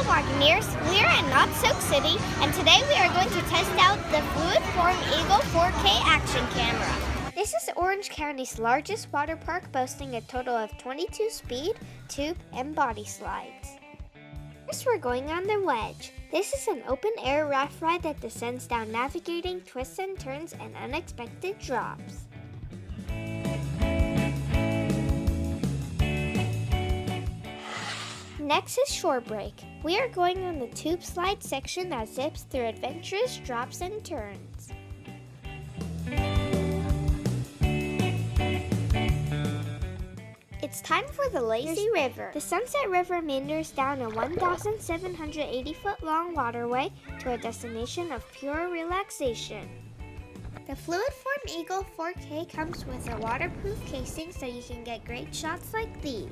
Buccaneers, we are in Knott City, and today we are going to test out the Fluid Form Eagle 4K action camera. This is Orange County's largest water park, boasting a total of 22 speed, tube, and body slides. First, we're going on the Wedge. This is an open-air raft ride that descends down, navigating twists and turns and unexpected drops. Next is Shore Break. We are going on the tube slide section that zips through adventurous drops and turns. It's time for the Lazy River. The Sunset River meanders down a 1,780-foot long waterway to a destination of pure relaxation. The Fluid Form Eagle 4K comes with a waterproof casing so you can get great shots like these.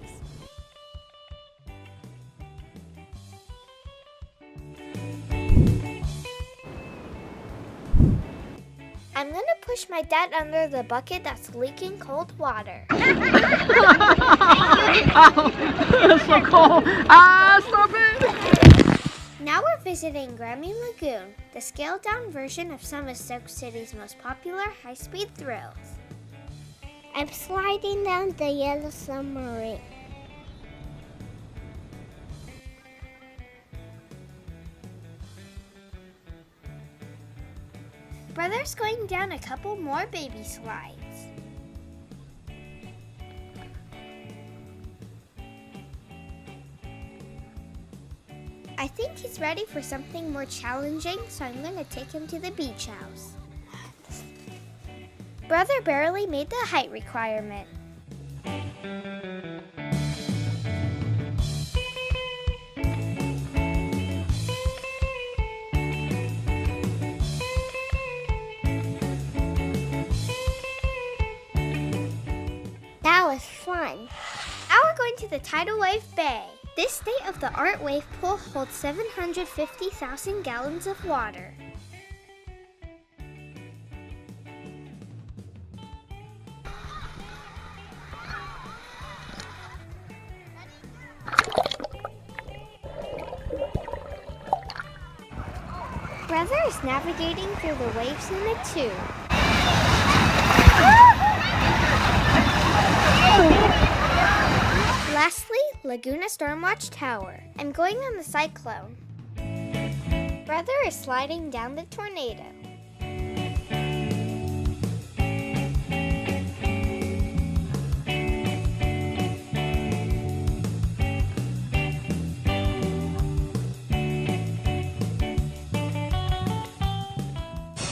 I'm gonna push my dad under the bucket that's leaking cold water. Ow, that's so cold. Stop it. Now we're visiting Grammy Lagoon, the scaled-down version of some of Soak City's most popular high-speed thrills. I'm sliding down the yellow submarine. Brother's going down a couple more baby slides. I think he's ready for something more challenging, so I'm going to take him to the beach house. Brother barely made the height requirement. That was fun. Now we're going to the Tidal Wave Bay. This state-of-the-art wave pool holds 750,000 gallons of water. Brother is navigating through the waves in a tube. Lastly, Laguna Stormwatch Tower. I'm going on the Cyclone. Brother is sliding down the Tornado.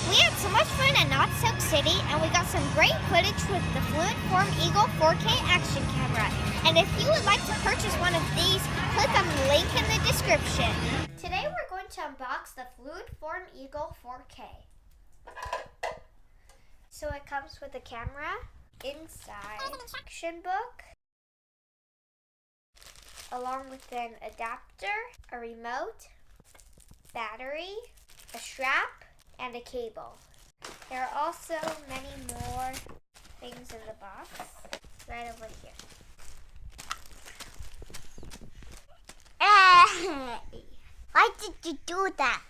We had so much fun at Knott City, and we got some great footage with the Fluid Form Eagle 4K action camera. And if you would like to purchase one of these, click on the link in the description. Today we're going to unbox the Fluid Form Eagle 4K. So it comes with a camera, inside, instruction book, along with an adapter, a remote, battery, a strap, and a cable. There are also many more things in the box right over here. Why did you do that?